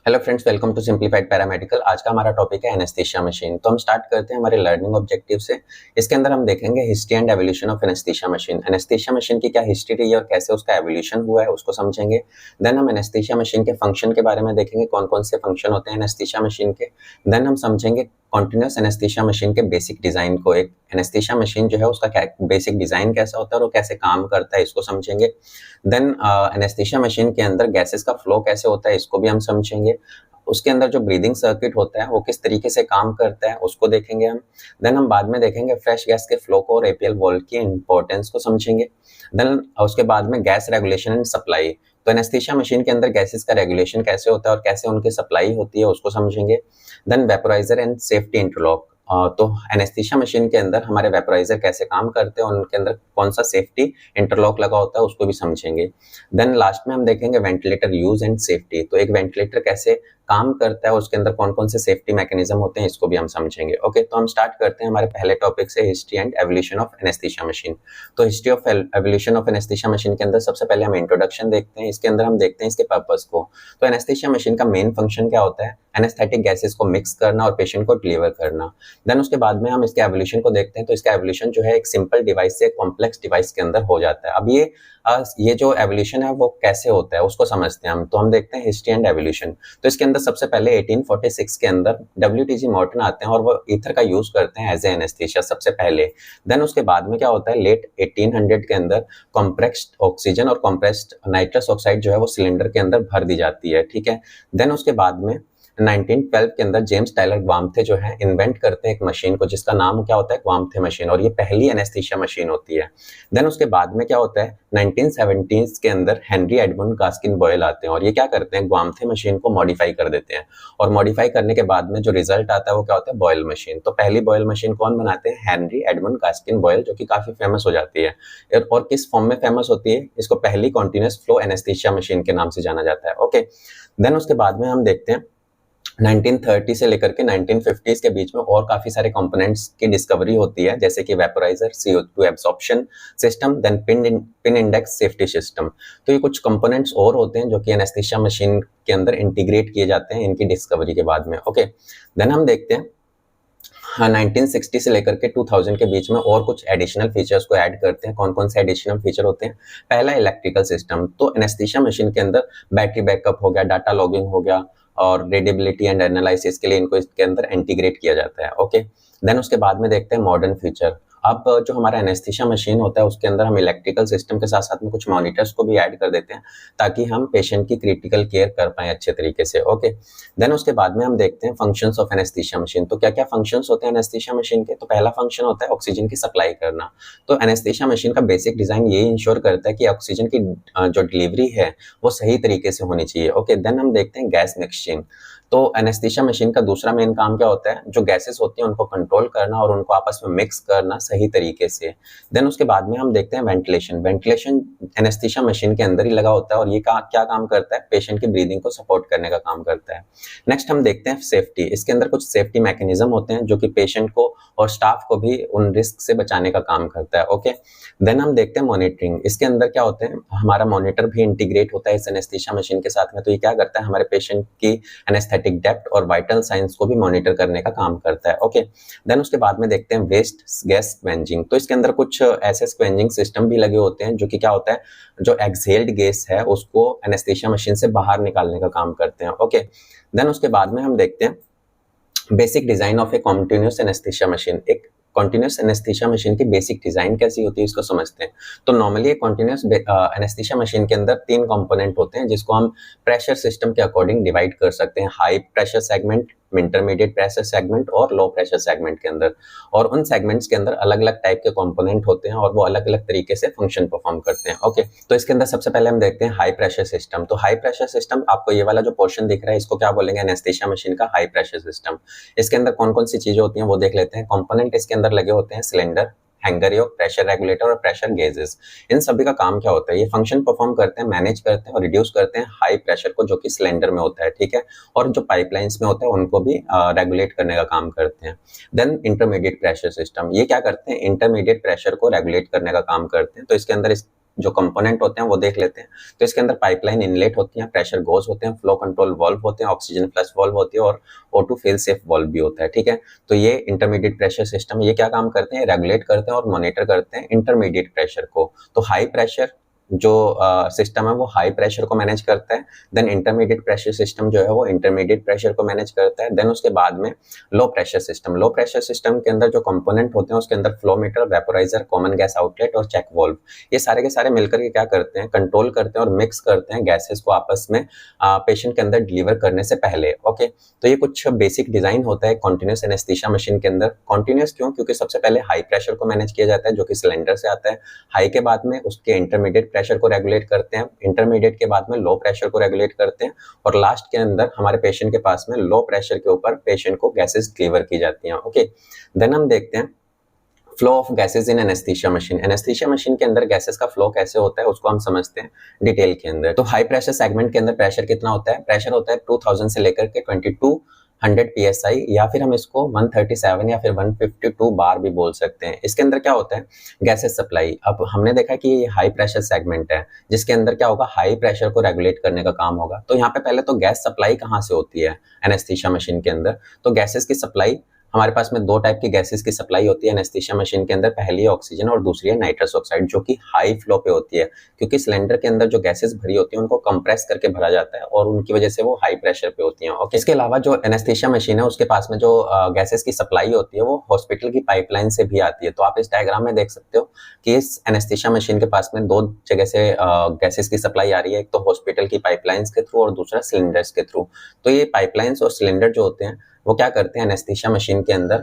Hello friends, welcome to simplified paramedical. आज का हमारा टॉपिक है एनेस्थीसिया मशीन। तो हम स्टार्ट करते हैं हमारे लर्निंग ऑब्जेक्टिव से। इसके अंदर हम देखेंगे history and evolution of anaesthesia machine. Anaesthesia machine की क्या हिस्ट्री रही है और कैसे उसका एवोल्यूशन हुआ है उसको समझेंगे। देन हम एनेस्थीसिया मशीन के फंक्शन के बारे में देखेंगे, कौन कौन से फंक्शन होते हैं एनेस्थीसिया मशीन के। देन हम समझेंगे कॉन्टिन्यूस एनेस्थीसिया मशीन के बेसिक डिजाइन को। एक एनेस्थीसिया मशीन जो है उसका बेसिक डिजाइन कैसा होता है और वो कैसे काम करता है इसको समझेंगे। देन एनेस्थीसिया मशीन के अंदर गैसेस का फ्लो कैसे होता है इसको भी हम समझेंगे। उसके अंदर जो ब्रीदिंग सर्किट होता है वो किस तरीके से काम करता है उसको देखेंगे हम। देन हम बाद में देखेंगे फ्रेश गैस के फ्लो को और एपीएल वॉल्व की इंपॉर्टेंस को समझेंगे। देन उसके बाद में गैस रेगुलेशन एंड सप्लाई। तो एनेस्थीसिया मशीन के अंदर गैसेस का रेगुलेशन कैसे होता है और कैसे उनकी सप्लाई होती है उसको समझेंगे। Then vaporiser and safety interlock. तो एनेस्थीसिया मशीन के अंदर हमारे वेपोराइजर कैसे काम करते हैं और उनके अंदर कौन सा सेफ्टी इंटरलॉक लगा होता है उसको भी समझेंगे। देन लास्ट में हम देखेंगे वेंटिलेटर यूज एंड सेफ्टी। तो एक वेंटिलेटर कैसे काम करता है, उसके अंदर कौन कौन से सेफ्टी मैकेनिज्म होते हैं इसको भी हम समझेंगे। ओके, तो हम स्टार्ट करते हैं हमारे पहले टॉपिक से, history and evolution of anaesthesia machine. तो history of evolution of anaesthesia machine के अंदर सबसे पहले हम इंट्रोडक्शन देखते हैं। इसके अंदर हम देखते हैं इसके पर्पस को। तो एनेस्थीसिया मशीन का मेन फंक्शन क्या होता है? एनेस्थेटिक गैसेस को मिक्स करना और पेशेंट को डिलीवर करना। देन उसके बाद में हम इसके एवोल्यूशन को देखते हैं। तो इसका एवोल्यूशन जो है एक सिंपल डिवाइस से कॉम्प्लेक्स डिवाइस के अंदर हो जाता है। अब ये जो एवोल्यूशन है वो कैसे होता है उसको समझते हैं हम। तो हम देखते हैं हिस्ट्री एंड एवोल्यूशन। तो इसके अंदर सबसे पहले 1846 के अंदर WTG मॉर्टन आते हैं और वो ईथर का यूज करते हैं एज ए एनेस्थीसिया सबसे पहले। देन उसके बाद में क्या होता है, लेट 1800 के अंदर कॉम्प्रेस्ड ऑक्सीजन और कॉम्प्रेस्ड नाइट्रस ऑक्साइड जो है वो सिलेंडर के अंदर भर दी जाती है, ठीक है। देन उसके बाद में 1912 के अंदर जेम्स टायलर ग्वाम्थे जो है इन्वेंट करते हैं एक मशीन को जिसका नाम क्या होता है, ग्वाम्थे मशीन, और ये पहली एनेस्थीसिया मशीन होती है। देन उसके बाद में क्या होता है, 1970s के अंदर हेनरी एडमंड गास्किन बॉयल आते हैं और ये क्या करते हैं, ग्वाम्थे मशीन को मॉडिफाई कर देते हैं। और मॉडिफाई करने के बाद में जो रिजल्ट आता है वो क्या होता है, बॉयल मशीन। तो पहली बॉयल मशीन कौन बनाते हैं, हेनरी एडमंड गास्किन बॉयल, जो कि काफी फेमस हो जाती है। और किस फॉर्म में फेमस होती है, इसको पहली कॉन्टिन्यूस फ्लो एनेस्थीसिया मशीन के नाम से जाना जाता है। ओके, देन उसके बाद में हम देखते हैं 1930 से लेकर के 1950s के बीच में और काफी सारे कंपोनेंट्स की डिस्कवरी होती है, जैसे कि vaporiser, CO2 absorption system, then pin index safety system. तो ये कुछ कंपोनेंट्स और होते हैं जो कि एनेस्थीसिया मशीन के अंदर इंटीग्रेट किए जाते हैं इनकी डिस्कवरी के बाद में। ओके, देन हम देखते हैं 1960 से लेकर के 2000 के बीच में और कुछ एडिशनल फीचर्स को ऐड करते हैं। कौन कौन से एडिशनल फीचर होते हैं? पहला, इलेक्ट्रिकल सिस्टम। तो एनेस्थीसिया मशीन के अंदर बैटरी बैकअप हो गया, डाटा लॉगिंग हो गया और रीडेबिलिटी एंड एनालिसिस के लिए इनको इसके अंदर इंटीग्रेट किया जाता है। ओके, देन उसके बाद में देखते हैं मॉडर्न फीचर। अब जो हमारा एनेस्थीसिया मशीन होता है उसके अंदर हम इलेक्ट्रिकल सिस्टम के साथ साथ में कुछ मॉनिटर्स को भी ऐड कर देते हैं ताकि हम पेशेंट की क्रिटिकल केयर कर पाए अच्छे तरीके से। ओके, देन उसके बाद में हम देखते हैं फंक्शंस ऑफ एनेस्थीसिया मशीन। तो क्या क्या फंक्शंस होते हैं एनेस्थीसिया मशीन के? तो पहला फंक्शन होता है ऑक्सीजन की सप्लाई करना। तो एनेस्थीसिया मशीन का बेसिक डिजाइन ये इंश्योर करता है कि ऑक्सीजन की जो डिलीवरी है वो सही तरीके से होनी चाहिए। ओके, देन हम देखते हैं गैस मिक्सिंग। तो एनेस्थीसिया मशीन का दूसरा मेन काम क्या होता है, जो गैसेस होती हैं उनको कंट्रोल करना और उनको आपस में मिक्स करना सही तरीके से। देन उसके बाद में हम देखते हैं वेंटिलेशन। वेंटिलेशन एनेस्थीसिया मशीन के अंदर ही लगा होता है और ये क्या काम करता है, पेशेंट की ब्रीदिंग को सपोर्ट करने का काम करता है। नेक्स्ट हम देखते हैं सेफ्टी। इसके अंदर कुछ सेफ्टी मैकेनिज्म होते हैं जो कि पेशेंट को और स्टाफ को भी उन रिस्क से बचाने का काम करता है। ओके, देन हम देखते हैं मॉनिटरिंग। इसके अंदर क्या होते हैं, हमारा मॉनिटर भी इंटीग्रेट होता है इस एनेस्थीसिया मशीन के साथ में। तो ये क्या करता है, हमारे पेशेंट की एनेस्थेटिक डेप्थ और वाइटल साइंस को भी मॉनिटर करने का काम करता है। ओके, देन उसके बाद में देखते हैं वेस्ट गैस स्क्वेंजिंग। तो इसके अंदर कुछ ऐसे स्क्वेंजिंग सिस्टम भी लगे होते हैं जो कि क्या होता है, जो एक्सहेल्ड गैस है उसको एनेस्थीसिया मशीन से बाहर निकालने का काम करते हैं। ओके, देन उसके बाद में हम देखते हैं basic design of a continuous anaesthesia machine. एक कॉन्टिन्यूस एनेस्थीसिया मशीन की बेसिक डिजाइन कैसी होती है इसको समझते हैं। तो नॉर्मली कॉन्टिन्यूस एनेस्थीसिया मशीन के अंदर 3 कंपोनेंट होते हैं जिसको हम प्रेशर सिस्टम के अकॉर्डिंग डिवाइड कर सकते हैं, high pressure segment, intermediate pressure segment और लो प्रेशर सेगमेंट के अंदर। और उन सेगमेंट्स के अंदर अलग अलग टाइप के कंपोनेंट होते हैं और वो अलग अलग तरीके से फंक्शन परफॉर्म करते हैं। ओके, तो इसके अंदर सबसे पहले हम देखते हैं हाई प्रेशर सिस्टम। तो हाई प्रेशर सिस्टम, आपको ये वाला जो पोर्शन दिख रहा है इसको क्या बोलेंगे, एनेस्थीसिया मशीन का हाई प्रेशर सिस्टम। इसके अंदर कौन कौन सी चीजें होती हैं वो देख लेते हैं। कंपोनेंट इसके अंदर लगे होते हैं सिलेंडर, हैंगर योक, प्रेशर रेगुलेटर और प्रेशर गेजेस। इन सभी का काम क्या होता है, ये फंक्शन परफॉर्म करते हैं, मैनेज करते हैं और रिड्यूस करते हैं हाई प्रेशर को जो कि सिलेंडर में होता है, ठीक है। और जो पाइपलाइंस में होता है उनको भी रेगुलेट करने का काम करते हैं। देन इंटरमीडिएट प्रेशर सिस्टम, ये क्या करते हैं, इंटरमीडिएट प्रेशर को रेगुलेट करने का काम करते हैं। तो इसके अंदर जो कंपोनेंट होते हैं वो देख लेते हैं। तो इसके अंदर पाइपलाइन इनलेट होती है, प्रेशर गोज होते हैं, फ्लो कंट्रोल वाल्व होते हैं, ऑक्सीजन फ्लश वाल्व होती है और O2 फेल सेफ वाल्व भी होता है, ठीक है। तो ये इंटरमीडिएट प्रेशर सिस्टम, ये क्या काम करते हैं, रेगुलेट करते हैं और मॉनिटर करते हैं इंटरमीडिएट प्रेशर को। तो हाई प्रेशर जो सिस्टम है वो हाई प्रेशर को मैनेज करता है, देन इंटरमीडिएट प्रेशर सिस्टम जो है वो इंटरमीडिएट प्रेशर को मैनेज करता है, देन उसके बाद में लो प्रेशर सिस्टम के अंदर जो कंपोनेंट होते हैं उसके अंदर flow meter, vaporiser, common gas outlet और चेक वाल्व, ये सारे के सारे मिलकर के क्या करते हैं, कंट्रोल करते हैं और मिक्स करते हैं गैसेस को आपस में पेशेंट के अंदर डिलीवर करने से पहले। ओके, तो ये कुछ बेसिक डिजाइन होता है कॉन्टिन्यूस एनेस्थीसिया मशीन के अंदर। कॉन्टिन्यूस क्यों, क्योंकि सबसे पहले हाई प्रेशर को मैनेज किया जाता है जो कि सिलेंडर से आता है, हाई के बाद में उसके इंटरमीडिएट प्रेशर को रेगुलेट करते हैं, इंटरमीडिएट के बाद में लो प्रेशर को रेगुलेट करते हैं और लास्ट के अंदर हमारे पेशेंट के पास में लो प्रेशर के ऊपर पेशेंट को गैसेस डिलीवर की जाती हैं। ओके, देन हम देखते हैं flow of gases in anaesthesia machine. Anaesthesia machine के अंदर गैसेस का फ्लो कैसे होता है उसको हम समझते हैं डिटेल के अंदर। तो हाई प्रेशर सेगमेंट के अंदर प्रेशर कितना होता है, प्रेशर होता है 2000 से लेकर के 2200 psi या फिर हम इसको 137 या फिर 152 बार भी बोल सकते हैं। इसके अंदर क्या होता है, गैसेस सप्लाई। अब हमने देखा कि ये हाई प्रेशर सेगमेंट है जिसके अंदर क्या होगा, हाई प्रेशर को रेगुलेट करने का काम होगा। तो यहाँ पे पहले तो गैस सप्लाई कहाँ से होती है एनेस्थीसिया मशीन के अंदर, तो गैसेस की सप्लाई हमारे पास में दो टाइप की गैसेस की सप्लाई होती है एनेस्थीसिया मशीन के अंदर, पहली है ऑक्सीजन और दूसरी है नाइट्रस ऑक्साइड जो कि हाई फ्लो पे होती है, क्योंकि सिलेंडर के अंदर जो गैसेस भरी होती है उनको कंप्रेस करके भरा जाता है और उनकी वजह से वो हाई प्रेशर पे होती हैं। ओके, इसके अलावा जो एनेस्थीसिया मशीन है उसके पास में जो गैसेस की सप्लाई होती है वो हॉस्पिटल की पाइपलाइन से भी आती है। तो आप इस डायग्राम में देख सकते हो कि इस एनेस्थीसिया मशीन के पास में दो जगह से गैसेस की सप्लाई आ रही है, एक तो हॉस्पिटल की पाइपलाइंस के थ्रू और दूसरा सिलेंडर्स के थ्रू। तो ये पाइपलाइंस और सिलेंडर जो होते हैं वो क्या करते हैं, एनेस्थीसिया मशीन के अंदर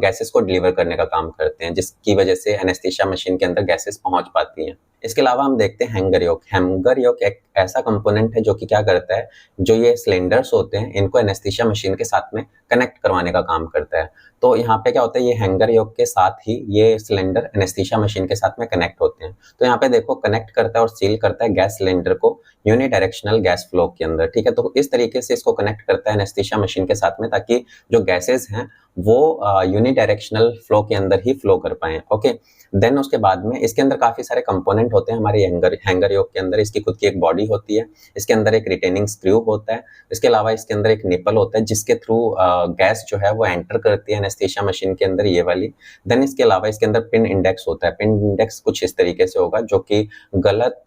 गैसेस को डिलीवर करने का काम करते हैं, जिसकी वजह से एनेस्थीसिया मशीन के अंदर गैसेस पहुंच पाती हैं। इसके अलावा हम देखते हैं हैंगर योक। हैंगर योक एक ऐसा कंपोनेंट है जो कि क्या करता है, जो ये सिलेंडर्स होते हैं इनको एनेस्थीसिया मशीन के साथ में कनेक्ट करवाने का काम करता है। तो यहाँ पे क्या होता है, ये हैंगर योक के साथ ही ये सिलेंडर एनेस्थीसिया मशीन के साथ में कनेक्ट होते हैं। तो यहाँ पे देखो कनेक्ट करता है और सील करता है गैस सिलेंडर को यूनिडायरेक्शनल गैस फ्लो के अंदर, ठीक है। तो इस तरीके से इसको कनेक्ट करता है एनेस्थीसिया मशीन के साथ में, ताकि जो गैसेस हैं वो यूनिडायरेक्शनल फ्लो के अंदर ही फ्लो कर पाए। ओके, देन उसके बाद में इसके अंदर काफी सारे कंपोनेंट होते हैं हमारे हैंगर योक के अंदर। इसकी खुद की एक बॉडी होती है, इसके अंदर एक रिटेनिंग स्क्रू होता है, इसके अलावा इसके अंदर एक निपल होता है जिसके थ्रू गैस जो है वो एंटर करती है एनेस्थीसिया मशीन के अंदर, ये वाली। देन इसके अलावा इसके अंदर पिन इंडेक्स होता है। पिन इंडेक्स कुछ इस तरीके से होगा जो कि गलत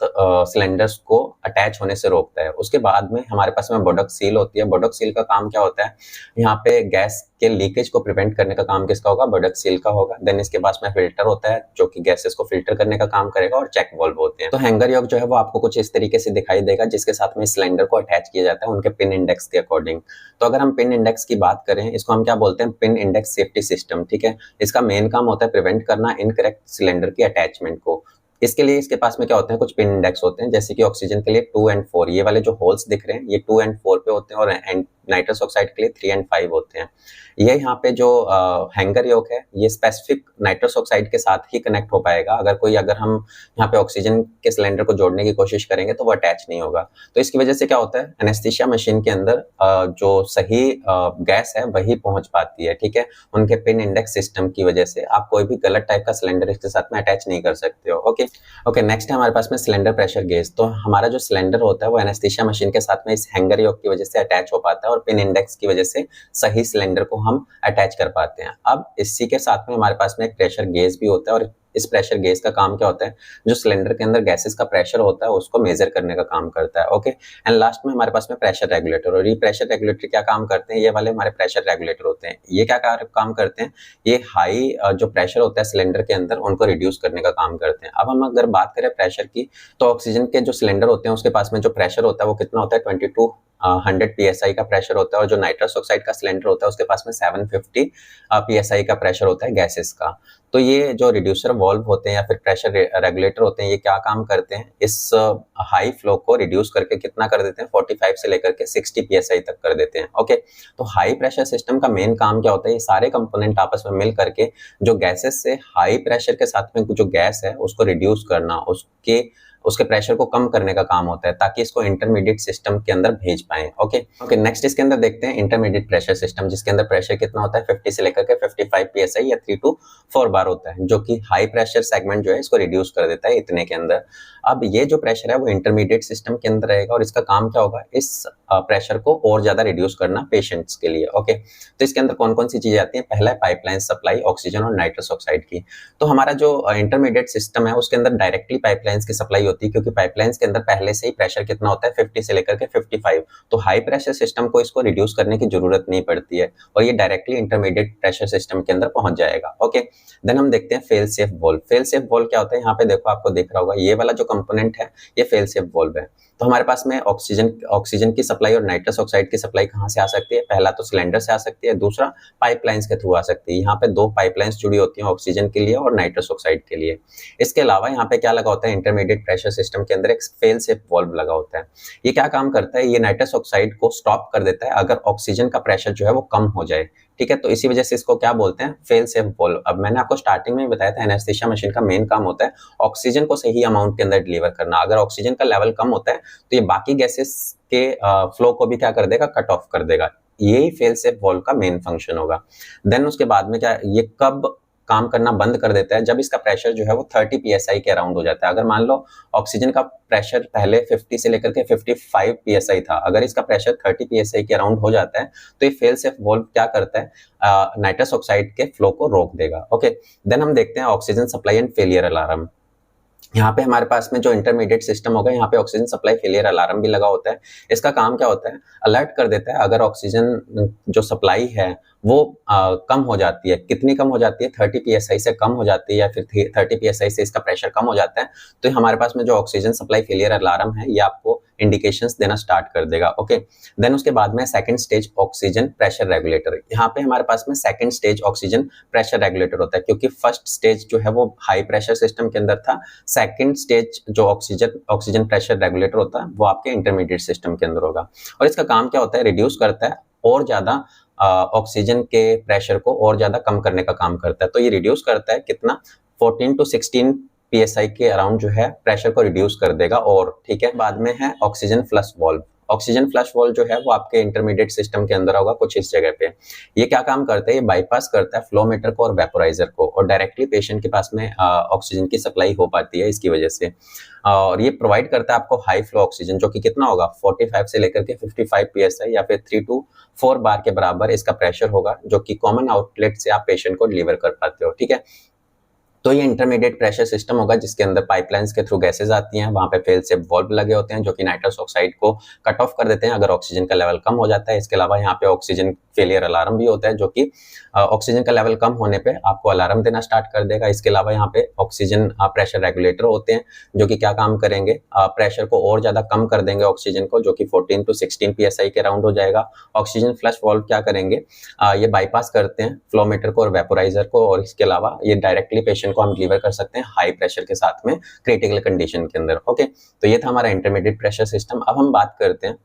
सिलेंडर्स को अटैच होने से रोकता है। उसके बाद में हमारे पास में बोडक सील होती है। बोडक सील का काम क्या होता है, यहाँ पे गैस के लीकेज को प्रिवेंट करने का काम किसका होगा, बोडक सील का होगा। देन इसके पास में फिल्टर होता है जो कि गैसेस को फिल्टर करने का काम करेगा और चेक वाल्व होते हैं। तो हैंगर योक जो है वो आपको कुछ इस तरीके से दिखाई देगा जिसके साथ में सिलेंडर को अटैच किया जाता है उनके पिन इंडेक्स के अकॉर्डिंग। तो अगर हम पिन इंडेक्स की बात करें, इसको हम क्या बोलते हैं, पिन इंडेक्स सेफ्टी सिस्टम, ठीक है। इसका मेन काम होता है प्रिवेंट करना इनकरेक्ट सिलेंडर की अटैचमेंट को। इसके लिए इसके पास में क्या होते हैं, कुछ पिन इंडेक्स होते हैं, जैसे कि ऑक्सीजन के लिए 2 और 4, ये वाले जो होल्स दिख रहे हैं ये 2 और 4 पे होते हैं, और नाइट्रस ऑक्साइड के लिए 3 और 5 होते हैं। ये यहाँ पे जो हैंगर योक है ये स्पेसिफिक नाइट्रस ऑक्साइड के साथ ही कनेक्ट हो पाएगा। अगर हम यहाँ पे ऑक्सीजन के सिलेंडर को जोड़ने की कोशिश करेंगे तो वो अटैच नहीं होगा। तो इसकी वजह से क्या होता है, एनेस्थीसिया मशीन के अंदर जो सही गैस है वही पहुंच पाती है, ठीक है। उनके पिन इंडेक्स सिस्टम की वजह से आप कोई भी गलत टाइप का सिलेंडर इसके साथ में अटैच नहीं कर सकते हो। ओके, नेक्स्ट है हमारे पास में सिलेंडर प्रेशर गेज। तो हमारा जो सिलेंडर होता है वो एनेस्थीसिया मशीन के साथ में इस हैंगर योक की वजह से अटैच हो पाता है और पिन इंडेक्स की वजह से सही सिलेंडर को हम अटैच कर पाते हैं। अब इसी के साथ में हमारे पास में एक प्रेशर गेज भी होता है, और इस प्रेशर गेज का काम क्या होता है, जो सिलेंडर के अंदर गैसेस का प्रेशर होता है उसको मेजर करने का काम करता है। ओके, एंड लास्ट में हमारे पास में प्रेशर रेगुलेटर। और ये प्रेशर रेगुलेटर क्या काम करते हैं, ये वाले हमारे प्रेशर रेगुलेटर होते हैं। ये क्या काम करते हैं, ये हाई जो प्रेशर होता है सिलेंडर के अंदर उनको रिड्यूस करने का काम करते हैं। अब हम अगर बात करें प्रेशर की, तो ऑक्सीजन के जो सिलेंडर होते हैं उसके पास में जो प्रेशर होता है वो कितना होता है, 2200 psi का प्रेशर होता है, और जो नाइट्रस ऑक्साइड का सिलेंडर होता है उसके पास में 750 psi का प्रेशर होता है गैसेस का। तो ये जो रिड्यूसर वाल्व होते हैं या फिर प्रेशर रेगुलेटर होते हैं, ये क्या काम करते हैं, इस हाई फ्लो को रिड्यूस करके कितना कर देते हैं, 45 से लेकर के 60 psi तक कर देते हैं। ओके, तो हाई प्रेशर सिस्टम का मेन काम क्या होता है, ये सारे कंपोनेंट आपस में मिल करके जो गैसेस से हाई प्रेशर के साथ में जो गैस है उसको रिड्यूस करना, उसके उसके प्रेशर को कम करने का काम होता है ताकि इसको इंटरमीडिएट सिस्टम के अंदर भेज पाए। ओके नेक्स्ट इसके अंदर देखते हैं इंटरमीडिएट प्रेशर सिस्टम, जिसके अंदर प्रेशर कितना होता है 50 से लेकर के 55 psi या 3 to 4 बार होता है, जो कि हाई प्रेशर सेगमेंट जो है इसको रिड्यूस कर देता है इतने के अंदर। अब ये जो प्रेशर है वो इंटरमीडिएट सिस्टम के अंदर रहेगा और इसका काम क्या होगा, इस प्रेशर को और ज्यादा रिड्यूस करना पेशेंट्स के लिए। ओके तो इसके अंदर कौन कौन सी चीजें आती हैं, पहला है पाइपलाइन सप्लाई ऑक्सीजन और नाइट्रस ऑक्साइड की। तो हमारा जो इंटरमीडिएट सिस्टम है उसके अंदर डायरेक्टली पाइपलाइंस की सप्लाई होती है, क्योंकि पाइपलाइंस के अंदर पहले से ही प्रेशर कितना होता है 50 से लेकर के 55, तो हाई प्रेशर सिस्टम को इसको रिड्यूस करने की जरूरत नहीं पड़ती है और ये डायरेक्टली इंटरमीडिएट प्रेशर सिस्टम के अंदर पहुंच जाएगा। ओके देन हम देखते हैं fail safe valve. Fail safe valve क्या होता है, यहाँ पे देखो आपको दिख रहा होगा ये वाला जो कंपोनेंट है ये फेल सेफ वॉल्व है। तो हमारे पास में ऑक्सीजन की सप्लाई और नाइट्रस ऑक्साइड की सप्लाई कहाँ से आ सकती है, पहला तो सिलेंडर से आ सकती है, दूसरा पाइपलाइंस के थ्रू आ सकती है। यहाँ पे 2 पाइपलाइंस जुड़ी होती हैं ऑक्सीजन के लिए और नाइट्रस ऑक्साइड के लिए। इसके अलावा यहाँ पे क्या लगा होता है, इंटरमीडिएट प्रेशर सिस्टम के अंदर एक फेल सेफ वॉल्व लगा होता है। ये क्या काम करता है, ये नाइट्रस ऑक्साइड को स्टॉप कर देता है अगर ऑक्सीजन का प्रेशर जो है वो कम हो जाए। ठीक है, तो इसी वजह से इसको क्या बोलते हैं, फेल सेफ वॉल्व। अब मैंने आपको स्टार्टिंग में बताया था एनेस्थीसिया मशीन का मेन काम होता है ऑक्सीजन को सही अमाउंट के अंदर डिलीवर करना। अगर ऑक्सीजन का लेवल कम होता है तो ये बाकी गैसेस के फ्लो को भी क्या कर देगा, कट ऑफ कर देगा। यही फेल सेफ वॉल्व का मेन फंक्शन होगा। देन उसके बाद में क्या, ये कब काम करना बंद कर देता है, जब इसका प्रेशर जो है वो 30 psi के अराउंड हो जाता है। अगर मान लो ऑक्सीजन का प्रेशर पहले 50 से लेकर के 55 psi था, अगर इसका प्रेशर 30 psi के अराउंड हो जाता है तो ये फेल सेफ वॉल्व क्या करता है, नाइट्रस ऑक्साइड के फ्लो को रोक देगा। ओके देन हम देखते हैं oxygen supply and failure alarm. यहाँ पे हमारे पास में जो इंटरमीडिएट सिस्टम होगा, यहाँ पे ऑक्सीजन सप्लाई फेलियर अलार्म भी लगा होता है। इसका काम क्या होता है, अलर्ट कर देता है अगर ऑक्सीजन जो सप्लाई है वो कम हो जाती है। कितनी कम हो जाती है, 30 psi से कम हो जाती है या फिर 30 psi से इसका प्रेशर कम हो जाता है, तो हमारे पास में जो ऑक्सीजन सप्लाई फेलियर अलार्म है ये आपको इंडिकेशंस देना स्टार्ट कर देगा। ओके देन उसके बाद में second stage oxygen pressure regulator. यहाँ पे हमारे पास में second stage oxygen pressure regulator होता है, क्योंकि फर्स्ट स्टेज जो है वो हाई प्रेशर सिस्टम के अंदर था। सेकंड स्टेज जो ऑक्सीजन प्रेशर रेगुलेटर होता है वो आपके इंटरमीडिएट सिस्टम के अंदर होगा और इसका काम क्या होता है, रिड्यूस करता है और ज्यादा ऑक्सीजन के प्रेशर को और ज्यादा कम करने का काम करता है। तो ये रिड्यूस करता है कितना, 14 to 16 psi के अराउंड जो है प्रेशर को रिड्यूस कर देगा। और ठीक है, बाद में है oxygen flush valve. Oxygen flush valve जो है वो आपके इंटरमीडिएट सिस्टम के अंदर होगा कुछ इस जगह पे। ये क्या काम करता है, ये बाईपास करता है फ्लो मीटर को और वेपोराइजर को और डायरेक्टली पेशेंट के पास में ऑक्सीजन की सप्लाई हो पाती है इसकी वजह से। और ये प्रोवाइड करता है आपको हाई फ्लो ऑक्सीजन, जो कि कितना होगा 45 से लेकर के 55 psi या फिर 3 to 4 बार के बराबर इसका प्रेशर होगा, जो कि कॉमन आउटलेट से आप पेशेंट को डिलीवर कर पाते हो। ठीक है, तो ये इंटरमीडिएट प्रेशर सिस्टम होगा जिसके अंदर पाइपलाइंस के थ्रू गैसेज आती हैं, वहां पे फेल सेफ वॉल्व लगे होते हैं जो कि नाइट्रस ऑक्साइड को कट ऑफ कर देते हैं अगर ऑक्सीजन का लेवल कम हो जाता है। इसके अलावा यहाँ पे ऑक्सीजन फेलियर अलार्म भी होता है, जो कि ऑक्सीजन का लेवल कम होने पे आपको अलार्म देना स्टार्ट कर देगा। इसके अलावा यहाँ पे ऑक्सीजन प्रेशर रेगुलेटर होते हैं जो कि क्या काम करेंगे, प्रेशर को और ज्यादा कम कर देंगे ऑक्सीजन को, जो कि 14 to 16 psi के अराउंड हो जाएगा। ऑक्सीजन फ्लश वॉल्व क्या करेंगे, ये बाईपास करते हैं फ्लो मीटर को और वेपोराइजर को, और इसके अलावा ये डायरेक्टली पेशेंट को हम डिलीवर कर सकते हैं हाई प्रेशर के साथ में क्रिटिकल कंडीशन के अंदर। ओके, तो ये था हमारा इंटरमीडिएट प्रेशर सिस्टम। अब हम बात करते हैं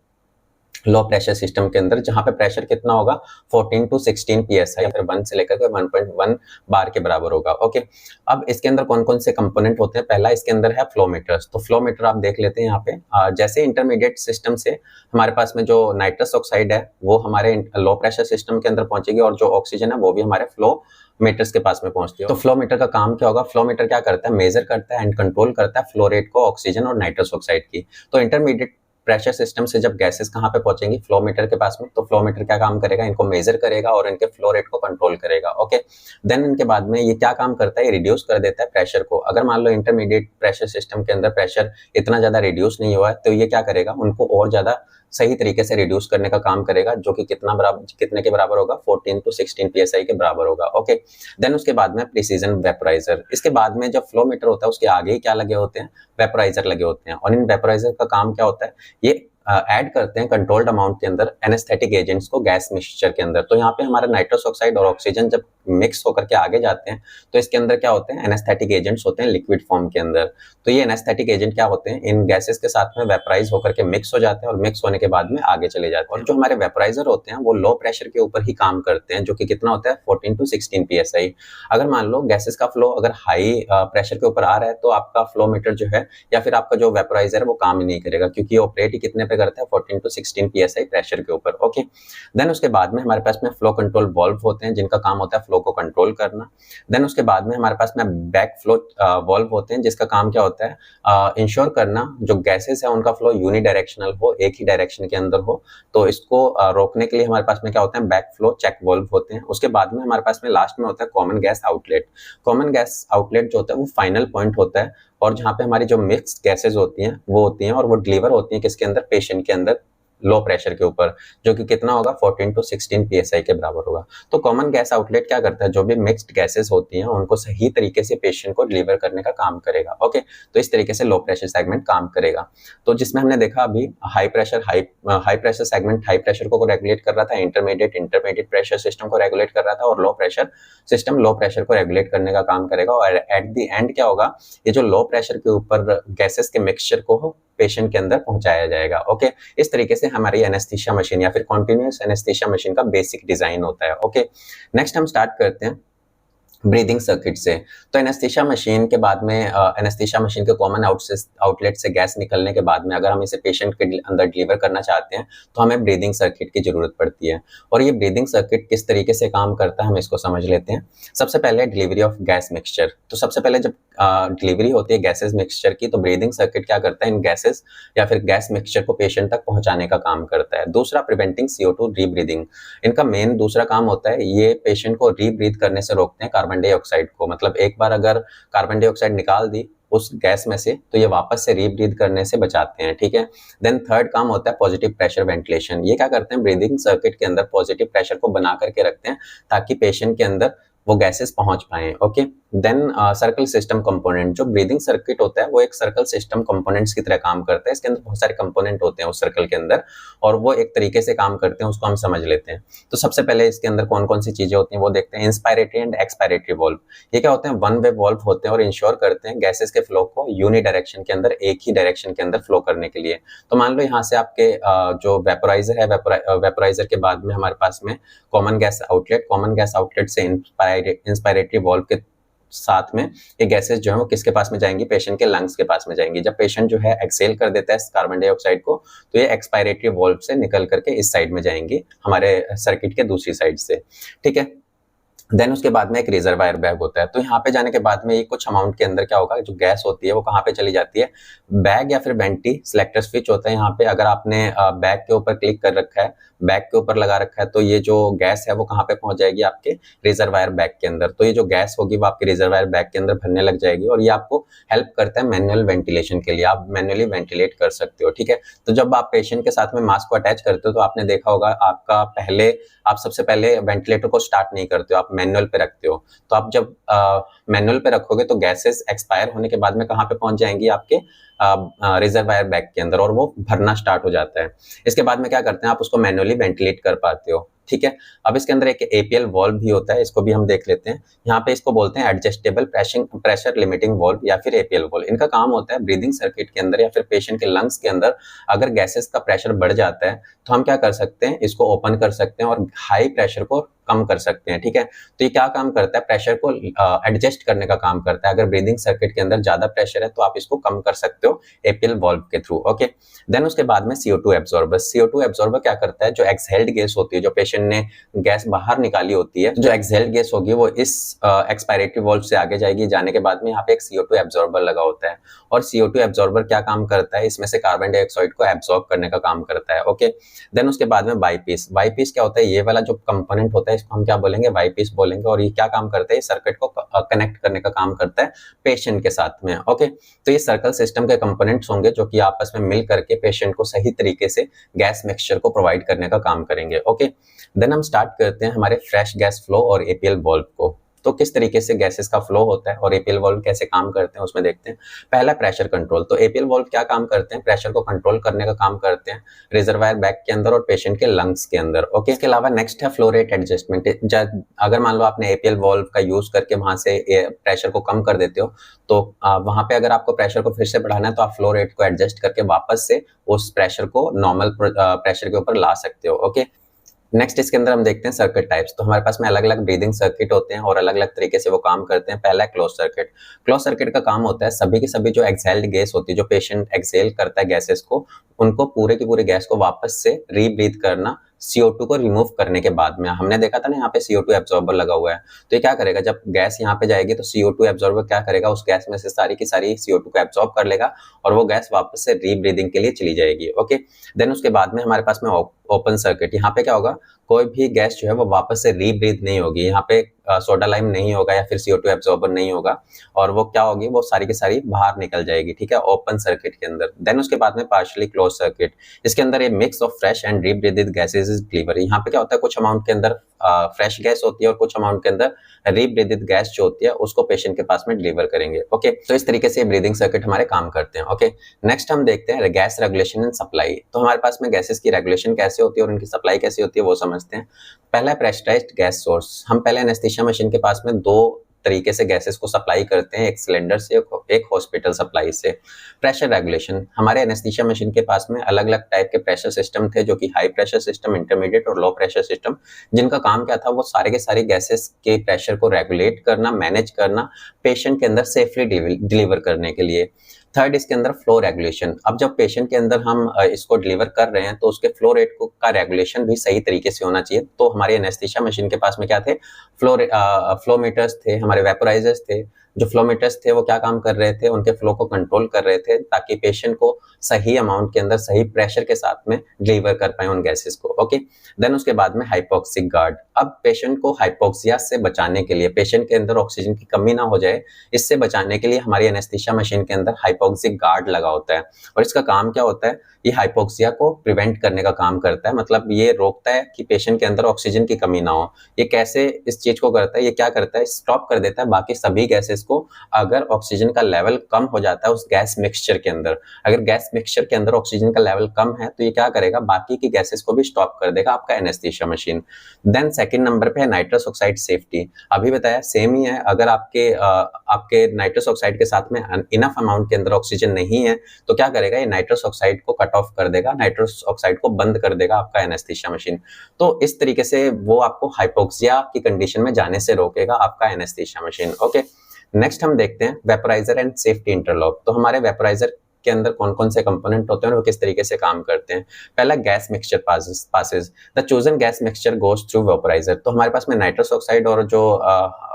लो प्रेशर सिस्टम के अंदर, जहां पे प्रेशर कितना होगा 14 to 16 psi या फिर 1 से लेकर के 1.1 बार के बराबर होगा। ओके, अब इसके अंदर कौन कौन से कंपोनेंट होते हैं, पहला इसके अंदर है फ्लो मीटर्स। तो फ्लो मीटर आप देख लेते हैं यहाँ पे। जैसे इंटरमीडिएट सिस्टम से हमारे पास में जो नाइट्रस ऑक्साइड है वो हमारे लो प्रेशर सिस्टम के अंदर पहुंचेगी और जो ऑक्सीजन है वो भी हमारे फ्लो मीटर्स के पास में पहुंचती है। तो फ्लो मीटर का काम क्या होगा, फ्लो मीटर क्या करता है, मेजर करता है एंड कंट्रोल करता है फ्लो रेट को ऑक्सीजन और नाइट्रस ऑक्साइड की। तो इंटरमीडिएट प्रेशर सिस्टम से जब गैसेस कहाँ पे पहुंचेंगी, फ्लो मीटर के पास में, तो फ्लो मीटर क्या काम करेगा, इनको मेजर करेगा और इनके फ्लो रेट को कंट्रोल करेगा। ओके, देन इनके बाद में ये क्या काम करता है, रिड्यूस कर देता है प्रेशर को। अगर मान लो इंटरमीडिएट प्रेशर सिस्टम के अंदर प्रेशर इतना ज्यादा रिड्यूस नहीं हुआ है तो ये क्या करेगा, उनको और ज्यादा सही तरीके से रिड्यूस करने का काम करेगा, जो कि कितने के बराबर होगा, 14 to 16 psi के बराबर होगा। ओके, देन उसके बाद में प्रिसीजन वेपोराइजर। इसके बाद में जब फ्लो मीटर होता है उसके आगे ही क्या लगे होते हैं, वेपोराइजर लगे होते हैं। और इन वेपोराइजर का काम क्या होता है, ये ऐड करते हैं कंट्रोल्ड अमाउंट के अंदर एनेस्थेटिक एजेंट्स को गैस मिक्सचर के अंदर, तो यहाँ पे हमारा नाइट्रस ऑक्साइड और ऑक्सीजन जब मिक्स होकर के आगे जाते हैं तो इसके अंदर क्या होते हैं, एनेस्थेटिक एजेंट्स होते हैं लिक्विड फॉर्म के अंदर। तो ये एनेस्थेटिक एजेंट क्या होते हैं, इन गैसेस के साथ में वेपराइज होकर के मिक्स हो जाते हैं और मिक्स होने के बाद में आगे चले जाते हैं। और जो हमारे वेपराइजर होते हैं वो लो प्रेशर के ऊपर ही काम करते हैं, जो कि कितना होता है 14 to 16 psi। अगर मान लो गैसेस का फ्लो अगर हाई प्रेशर के ऊपर आ रहा है तो आपका फ्लो मीटर जो है या फिर आपका जो वेपराइजर है वो काम ही नहीं करेगा, क्योंकि ये ऑपरेट ही कितने पे करता है 14 to 16 psi प्रेशर के ऊपर। ओके, देन उसके बाद में हमारे पास में फ्लो कंट्रोल वाल्व होते हैं जिनका काम होता है फ्लो को कंट्रोल करना। देन उसके बाद में हमारे पास में बैक फ्लो वाल्व होते हैं जिसका काम क्या होता है, इंश्योर करना जो गैसेस है उनका फ्लो यूनिडायरेक्शनल हो, एक ही डायरेक्शन के अंदर हो। तो इसको रोकने के लिए हमारे पास में क्या होते हैं, बैक फ्लो चेक वाल्व होते हैं। उसके बाद में हमारे पास में लास्ट में होता है common gas outlet. Common gas outlet जो होता है वो फाइनल पॉइंट होता है, और जहां पे हमारी जो मिक्स्ड गैसेस होती हैं वो होती हैं और वो डिलीवर होती हैं किसके अंदर, पेशेंट के अंदर लो प्रेशर के ऊपर, जो कि कितना होगा 14 to 16 psi के बराबर होगा। तो कॉमन गैस आउटलेट क्या करता है, जो भी मिक्स्ड गैसेस होती हैं उनको सही तरीके से पेशेंट को डिलीवर करने का काम करेगा। ओके, तो इस तरीके से लो प्रेशर सेगमेंट काम करेगा। तो जिसमें हमने देखा अभी high pressure segment high pressure को रेगुलेट कर रहा था, इंटरमीडिएट प्रेशर सिस्टम को रेगुलेट कर रहा था, और low pressure system low pressure को रेगुलेट करने का काम करेगा। और एट द एंड क्या होगा, ये जो लो प्रेशर के ऊपर गैसेस के मिक्सचर को पेशेंट के अंदर पहुंचाया जाएगा। ओके, इस तरीके से हमारी एनेस्थीसिया मशीन या फिर कॉन्टिन्यूअस एनेस्थीसिया मशीन का बेसिक डिजाइन होता है। ओके, नेक्स्ट हम स्टार्ट करते हैं ब्रीदिंग सर्किट से। तो एनेस्थीसिया मशीन के बाद में एनेस्थीसिया मशीन के कॉमन आउटलेट से गैस निकलने के बाद में अगर हम इसे पेशेंट के अंदर डिलीवर करना चाहते हैं तो हमें ब्रीदिंग सर्किट की जरूरत पड़ती है। और ये ब्रीदिंग सर्किट किस तरीके से काम करता है हम इसको समझ लेते हैं। सबसे पहले डिलीवरी ऑफ गैस मिक्सचर। तो सबसे पहले जब डिलीवरी होती है गैसेस मिक्सचर की तो ब्रीदिंग सर्किट क्या करता है, इन गैसेस या फिर गैस मिक्सचर को पेशेंट तक पहुंचाने का काम करता है। दूसरा, प्रिवेंटिंग CO2 रीब्रीदिंग। इनका मेन दूसरा काम होता है, ये पेशेंट को रीब्रीथ करने से रोकते हैं कार्बन डाइऑक्साइड को। मतलब एक बार अगर कार्बन डाइऑक्साइड निकाल दी उस गैस में से तो ये वापस से रीब्रीथ करने से बचाते हैं। ठीक है, देन थर्ड काम होता है पॉजिटिव प्रेशर वेंटिलेशन। ये क्या करते हैं, ब्रीदिंग सर्किट के अंदर पॉजिटिव प्रेशर को बना करके रखते हैं ताकि पेशेंट के अंदर वो गैसेस पहुंच पाए। Okay, then circle system component. जो ब्रीदिंग सर्किट होता है वो एक सर्कल सिस्टम कंपोनेंट्स की तरह काम करता है। इसके अंदर बहुत सारे कंपोनेंट होते हैं उस सर्कल के अंदर और वो एक तरीके से काम करते हैं, उसको हम समझ लेते हैं। तो सबसे पहले इसके अंदर कौन कौन सी चीजें होती हैं वो देखते हैं। Inspiratory and expiratory valve. ये क्या होते हैं, वन वे वाल्व होते हैं और इंश्योर करते हैं गैसेस के फ्लो को यूनि डायरेक्शन के अंदर, एक ही डायरेक्शन के अंदर फ्लो करने के लिए। तो मान लो यहाँ से आपके जो वेपोराइजर है, वेपोराइजर के बाद में हमारे पास में कॉमन गैस आउटलेट से इंस्पायरेटरी वाल्व के साथ में ये गैसेस जो है वो किसके पास में जाएंगी, पेशेंट के लंग्स के पास में जाएंगी। जब पेशेंट जो है एक्सेल कर देता है कार्बन डाइऑक्साइड को तो ये एक्सपायरेटरी वाल्व से निकल करके इस साइड में जाएंगी, हमारे सर्किट के दूसरी साइड से। ठीक है, देन उसके बाद में एक रिजर्वायर बैग होता है। तो यहाँ पे जाने के बाद में ये कुछ अमाउंट के अंदर क्या होगा, जो गैस होती है वो कहाँ पे चली जाती है, बैग या फिर वेंटी सिलेक्टर स्विच होता है यहाँ पे। अगर आपने बैग के ऊपर क्लिक कर रखा है, बैग के ऊपर लगा रखा है, तो ये जो गैस है वो कहाँ पे पहुंच जाएगी, आपके रिजर्वायर बैग के अंदर। तो ये जो गैस होगी वो आपके रिजर्वायर बैग के अंदर भरने लग जाएगी और ये आपको हेल्प करता है मैनुअल वेंटिलेशन के लिए। आप मैनुअली वेंटिलेट कर सकते हो। ठीक है, तो जब आप पेशेंट के साथ में मास्क को अटैच करते हो तो आपने देखा होगा आप सबसे पहले वेंटिलेटर को स्टार्ट नहीं करते हो, आप मैनुअल पे रखते हो। तो आप जब मैनुअल पे रखोगे तो गैसेस एक्सपायर होने के बाद में कहाँ पे पहुंच जाएंगी, आपके रिजर्वायर बैग के अंदर और वो भरना स्टार्ट हो जाता है। इसके बाद में क्या करते हैं, आप उसको मैनुअली वेंटिलेट कर पाते हो। ठीक है, अब इसके अंदर एक APL वाल्व भी होता है, इसको भी हम देख लेते हैं। यहाँ पे इसको बोलते हैं एडजस्टेबल प्रेशर लिमिटिंग वाल्व या फिर APL वाल्व। इनका काम होता है ब्रीदिंग सर्किट के अंदर या फिर पेशेंट के लंग्स के अंदर अगर गैसेस का प्रेशर बढ़ जाता है तो हम क्या कर सकते हैं, इसको ओपन कर सकते हैं और हाई प्रेशर को कम कर सकते हैं। ठीक है, तो ये क्या काम करता है, प्रेशर को एडजस्ट करने का काम करता है। अगर ब्रीदिंग सर्किट के अंदर ज्यादा प्रेशर है तो आप इसको कम कर सकते हो APL वाल्व के थ्रू। ओके, देन उसके बाद में CO2 एब्जॉर्बर। CO2 एब्जॉर्बर क्या करता है, जो एक्सहेल्ड गैस होती है, जो पेशेंट ने गैस बाहर निकाली होती है, जो एक्सहेल्ड गैस होगी वो इस एक्सपायरेटरी वाल्व से आगे जाएगी। जाने के बाद में यहाँ पे एक CO2 एब्जॉर्बर लगा होता है और CO2 एब्जॉर्बर क्या काम करता है, इसमें से कार्बन डाइऑक्साइड को एब्जॉर्ब करने का काम करता है। ओके, देन उसके बाद में बाईपीस। बाईपीस क्या होता है, ये वाला जो कंपोनेंट होता है इसको हम क्या बोलेंगे, बाईपीस बोलेंगे। और ये क्या काम करता है, सर्किट को कनेक्ट करने का काम करता है पेशेंट के साथ में। ओके, तो ये सर्कल सिस्टम के कंपोनेंट्स होंगे जो कि आपस में मिल करके पेशेंट को सही तरीके से गैस मिक्सचर को प्रोवाइड करने का काम करेंगे। ओके, देन हम स्टार्ट करते हैं हमारे फ्रेश गैस फ्लो और APL वाल्व को। तो किस तरीके से गैसेस का फ्लो होता है और एपीएल वाल्व कैसे काम करते हैं उसमें देखते हैं। पहला प्रेशर कंट्रोल। तो एपीएल वाल्व क्या काम करते हैं, प्रेशर को कंट्रोल करने का काम करते हैं रिजर्वायर बैग के अंदर और पेशेंट के लंग्स के अंदर। ओके, इसके अलावा नेक्स्ट है फ्लो रेट एडजस्टमेंट। अगर मान लो आपने एपीएल वाल्व का यूज करके वहां से प्रेशर को कम कर देते हो, तो वहां पे अगर आपको प्रेशर को फिर से बढ़ाना है तो आप फ्लो रेट को एडजस्ट करके वापस से उस प्रेशर को नॉर्मल प्रेशर के ऊपर ला सकते हो। ओके, नेक्स्ट इसके अंदर हम देखते हैं सर्किट टाइप्स। तो हमारे पास में अलग अलग ब्रीदिंग सर्किट होते हैं और अलग अलग तरीके से वो काम करते हैं। पहला है क्लोज सर्किट। क्लोज सर्किट का काम होता है सभी की सभी जो एक्सहेल्ड गैस होती है, जो पेशेंट एक्सहेल करता है गैसेस को, उनको पूरे की पूरे गैस को वापस से रीब्रीथ करना CO2 को रिमूव करने के बाद में। हमने देखा था ना यहाँ पे CO2 एब्जॉर्बर लगा हुआ है, तो ये क्या करेगा, जब गैस यहाँ पे जाएगी तो CO2 एब्जॉर्बर क्या करेगा, उस गैस में से सारी की सारी CO2 को एब्जॉर्ब कर लेगा और वो गैस वापस से रीब्रीदिंग के लिए चली जाएगी। ओके, देन उसके बाद में हमारे पास में ओपन सर्किट। यहाँ पे क्या होगा, कोई भी गैस जो है वो वापस से रीब्रीथ नहीं होगी, यहाँ पे सोडा लाइम नहीं होगा या फिर CO2 एब्जॉर्बर नहीं होगा और वो क्या होगी, वो सारी की सारी बाहर निकल जाएगी। ठीक है, ओपन सर्किट के अंदर। देन उसके बाद में पार्शियली क्लोज सर्किट। इसके अंदर ये mix of fresh and rebreathed gases is deliver. यहाँ पे क्या होता है, कुछ अमाउंट के अंदर फ्रेश गैस होती है और कुछ अमाउंट के अंदर रीब्रीथेड गैस जो होती है उसको पेशेंट के पास में डिलीवर करेंगे। ओके, तो इस तरीके से ब्रीदिंग सर्किट हमारे काम करते हैं। ओके, नेक्स्ट हम देखते हैं गैस रेगुलेशन एंड सप्लाई। तो हमारे पास में गैसेस की रेगुलेशन कैसे होती है और उनकी सप्लाई कैसे होती है वो समझते हैं। पहला है प्रेशराइज्ड गैस सोर्स। हम पहले एनेस्थीसिया मशीन के पास में दो तरीके से गैसेस को सप्लाई करते हैं, एक सिलेंडर से, एक हॉस्पिटल सप्लाई से। Pressure regulation. हमारे एनेस्थीसिया मशीन के पास में अलग अलग टाइप के प्रेशर सिस्टम थे, जो कि हाई प्रेशर सिस्टम, इंटरमीडिएट और लो प्रेशर सिस्टम, जिनका काम क्या था, वो सारे के सारे गैसेस के प्रेशर को रेगुलेट करना, मैनेज करना, पेशेंट के अंदर सेफली डिलीवर करने के लिए। थर्ड इसके अंदर फ्लो रेगुलेशन। अब जब पेशेंट के अंदर हम इसको डिलीवर कर रहे हैं तो उसके फ्लो रेट को का रेगुलेशन भी सही तरीके से होना चाहिए। तो हमारे एनेस्थीसिया मशीन के पास में क्या थे, फ्लोमीटर्स थे, हमारे वेपोराइजर्स थे। जो फ्लोमीटर्स थे वो क्या काम कर रहे थे, उनके फ्लो को कंट्रोल कर रहे थे ताकि पेशेंट को सही अमाउंट के अंदर सही प्रेशर के साथ में डिलीवर कर पाए उन गैसेस को। ओके, देन उसके बाद में हाइपोक्सिक गार्ड। अब पेशेंट को हाइपोक्सिया से बचाने के लिए, पेशेंट के अंदर ऑक्सीजन की कमी ना हो जाए, इससे बचाने के लिए हमारी एनेस्थीसिया मशीन के अंदर हाइपोक्सिक गार्ड लगा होता है। और इसका काम क्या होता है, ये हाइपोक्सिया को प्रिवेंट करने का काम करता है, मतलब ये रोकता है कि पेशेंट के अंदर ऑक्सीजन की कमी ना हो। ये कैसे इस चीज को करता है, ये क्या करता है, स्टॉप कर देता है बाकी सभी गैसेस को। अगर ऑक्सीजन का लेवल कम हो जाता है उस गैस मिक्सचर के अंदर, अगर गैस मिक्सचर के अंदर ऑक्सीजन का लेवल कम है तो ये क्या करेगा, बाकी की गैसेस को भी स्टॉप कर देगा आपका anaesthesia machine. Then second number पे है नाइट्रस ऑक्साइड सेफ्टी। अभी बताया सेम ही है, अगर आपके नाइट्रस ऑक्साइड के साथ में इनफ अमाउंट के अंदर ऑक्सीजन नहीं है तो क्या करेगा, ये नाइट्रस ऑक्साइड को कट ऑफ कर देगा, नाइट्रस ऑक्साइड को बंद कर देगा आपका एनेस्थीसिया मशीन। तो इस तरीके से वो आपको हाइपोक्सिया की कंडीशन में जाने से रोकेगा आपका एनेस्थीसिया मशीन। ओके, नेक्स्ट हम देखते हैं वेपोराइजर एंड सेफ्टी इंटरलॉक। तो हमारे वेपोराइजर के अंदर कौन कौन से कंपोनेंट होते हैं और वो किस तरीके से काम करते हैं। पहला, gas mixture passes the chosen gas mixture goes through vaporiser. तो हमारे पास में नाइट्रस ऑक्साइड और जो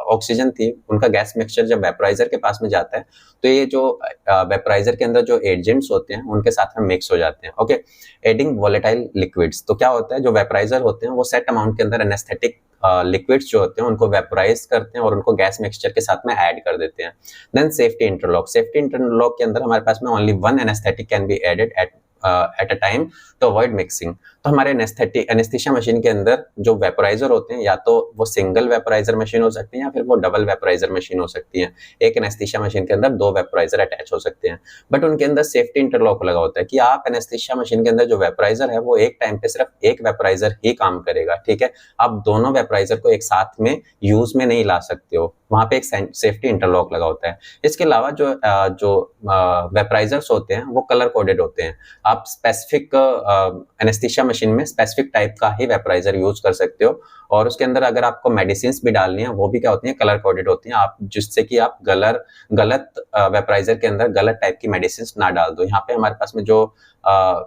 ऑक्सीजन थी उनका गैस मिक्सचर जब वेपोराइजर के पास में जाता है तो ये जो वेपोराइजर के अंदर जो एजेंट्स होते हैं उनके साथ में मिक्स हो जाते हैं। Okay, adding volatile liquids. तो क्या होता है, जो वेपोराइजर होते हैं वो सेट अमाउंट के अंदर एनेस्थेटिक लिक्विड्स जो होते हैं उनको वेपोराइज करते हैं और उनको गैस मिक्सचर के साथ में ऐड कर देते हैं। Then safety interlock. Safety interlock के अंदर हमारे पास में only one anaesthetic can be added at a time to avoid mixing. तो हमारे एनेस्थीसिया मशीन के अंदर जो वेपोराइजर होते हैं या तो वो सिंगल वेपोराइजर मशीन हो सकती है या फिर वो डबल वेपोराइजर मशीन हो सकती है। एक एनेस्थीसिया मशीन के अंदर दो वेपोराइजर अटैच हो सकते हैं, बट उनके अंदर सेफ्टी इंटरलॉक लगा होता है कि आप एनेस्थीसिया मशीन के अंदर जो वेपोराइजर है वो एक टाइम पे सिर्फ एक वेपोराइजर ही काम करेगा। ठीक है, आप दोनों वेपोराइजर को एक साथ में यूज में नहीं ला सकते हो, वहां पे एक सेफ्टी इंटरलॉक लगा होता है। इसके अलावा जो वेपोराइजर्स होते हैं वो कलर कोडेड होते हैं। आप स्पेसिफिक एनेस्थीसिया मशीन में स्पेसिफिक टाइप का ही वेपोराइजर यूज कर सकते हो और उसके अंदर अगर आपको मेडिसिन भी डालनी है वो भी क्या होती है, कलर कोडेड होती हैं, आप जिससे कि आप गलत वेपोराइजर के अंदर गलत टाइप की मेडिसिन ना डाल दो। यहाँ पे हमारे पास में जो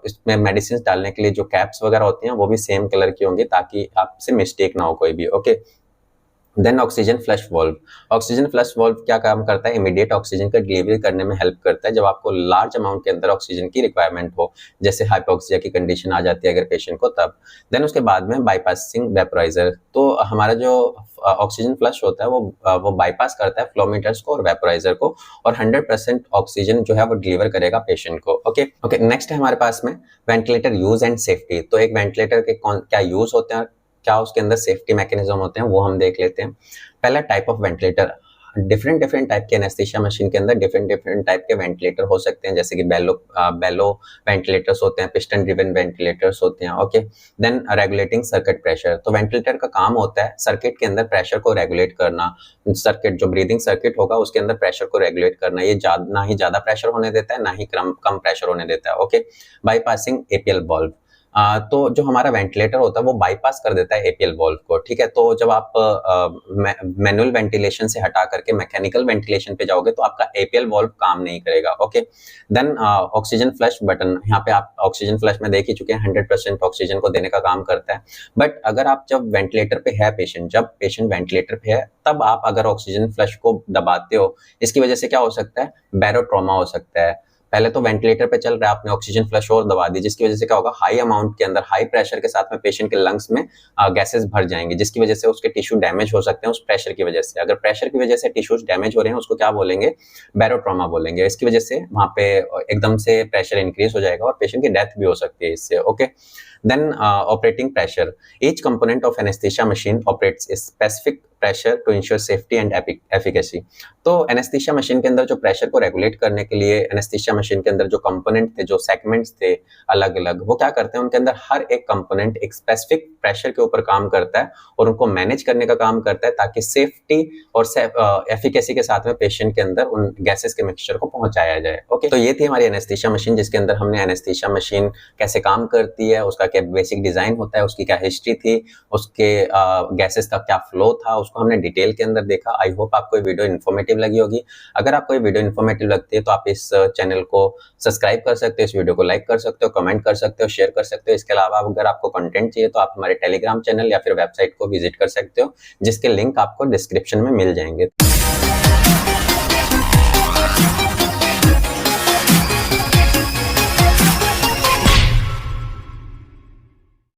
इसमें मेडिसिन डालने के लिए जो कैप्स वगैरह होती हैं वो भी सेम कलर की होंगी ताकि आपसे मिस्टेक ना हो कोई भी। Okay, then oxygen flush valve. Oxygen flush valve क्या काम करता है, इमीडिएट ऑक्सीजन का डिलीवरी करने में हेल्प करता है जब आपको लार्ज अमाउंट के अंदर ऑक्सीजन की रिक्वायरमेंट हो, जैसे हाइपोक्सिया की कंडीशन आ जाती है अगर पेशेंट को तब। देन उसके बाद में बाईपासिंग वेपोराइजर। तो हमारा जो ऑक्सीजन फ्लश होता है वो बाईपास करता है फ्लोमीटर्स को और वेपोराइजर को और 100% ऑक्सीजन जो है वो डिलीवर करेगा पेशेंट को। ओके, नेक्स्ट है हमारे पास में वेंटिलेटर यूज एंड सेफ्टी। तो एक वेंटिलेटर के क्या यूज होते हैं क्या उसके अंदर सेफ्टी मैकेनिज्म होते हैं वो हम देख लेते हैं। पहला type of ventilator, different type के एनेस्थीसिया मशीन के अंदर डिफरेंट टाइप के वेंटिलेटर हो सकते हैं, जैसे कि बेलो वेंटिलेटर्स होते हैं, पिस्टन ड्रिवन वेंटिलेटर्स होते हैं। Okay, then regulating circuit pressure, तो वेंटिलेटर का काम होता है सर्किट के अंदर प्रेशर को रेगुलेट करना। सर्किट जो ब्रीदिंग सर्किट होगा उसके अंदर प्रेशर को रेगुलेट करना, ये ना ही ज्यादा प्रेशर होने देता है, ना ही कम प्रेशर होने देता है। ओके, बाईपासिंग एपीएल वाल्व, तो जो हमारा वेंटिलेटर होता है वो बाईपास कर देता है एपीएल वाल्व को। ठीक है, तो जब आप मैनुअल वेंटिलेशन से हटा करके मैकेनिकल वेंटिलेशन पे जाओगे तो आपका एपीएल वाल्व काम नहीं करेगा। Okay, then oxygen flush button, यहाँ पे आप ऑक्सीजन फ्लश में देख ही चुके हैं, 100% ऑक्सीजन को देने का काम करता है। बट अगर आप जब वेंटिलेटर पे है पेशेंट, जब पेशेंट वेंटिलेटर पे है तब आप अगर ऑक्सीजन फ्लश को दबाते हो, इसकी वजह से क्या हो सकता है, बैरोट्रॉमा हो सकता है। पहले तो वेंटिलेटर पे चल रहा है, आपने ऑक्सीजन फ्लश और दबा दी, जिसकी वजह से क्या होगा, हाई अमाउंट के अंदर हाई प्रेशर के साथ में पेशेंट के लंग्स में गैसेस भर जाएंगे, जिसकी वजह से उसके टिश्यू डैमेज हो सकते हैं उस प्रेशर की वजह से। अगर प्रेशर की वजह से टिश्यूज डैमेज हो रहे हैं उसको क्या बोलेंगे, बैरोट्रॉमा बोलेंगे। इसकी वजह से वहां पे एकदम से प्रेशर इंक्रीज हो जाएगा और पेशेंट की डेथ भी हो सकती है इससे। Okay, then operating pressure, each component of anaesthesia machine operates specific pressure to ensure safety and efficacy. तो एनेस्थीसिया मशीन के अंदर जो प्रेशर को रेगुलेट करने के लिए एनेस्थीसिया मशीन के अंदर जो कंपोनेंट थे, जो सेगमेंट्स थे अलग अलग, वो क्या करते हैं, उनके अंदर हर एक कंपोनेंट एक स्पेसिफिक प्रेशर के ऊपर काम करता है और उनको मैनेज करने का काम करता है ताकि सेफ्टी और एफिकेसी के साथ में पेशेंट के अंदर उन गैसेस के मिक्सचर को पहुंचाया जाए। ओके, तो ये थी हमारी एनेस्थीसिया मशीन, जिसके अंदर हमने एनेस्थीसिया मशीन कैसे काम करती है, उसका क्या बेसिक डिजाइन होता है, उसकी क्या हिस्ट्री थी, उसके गैसेस का क्या फ्लो था, उसको हमने डिटेल के अंदर देखा। आई होप आपको ये वीडियो इन्फॉर्मेटिव लगी होगी। अगर आपको ये वीडियो इन्फॉर्मेटिव लगती है तो आप इस चैनल को सब्सक्राइब कर सकते हो, इस वीडियो को लाइक कर सकते हो, कमेंट कर सकते हो, शेयर कर सकते हो। इसके अलावा अगर आपको कंटेंट चाहिए तो आप हमारे टेलीग्राम चैनल या फिर वेबसाइट को विजिट कर सकते हो, जिसके लिंक आपको डिस्क्रिप्शन में मिल जाएंगे।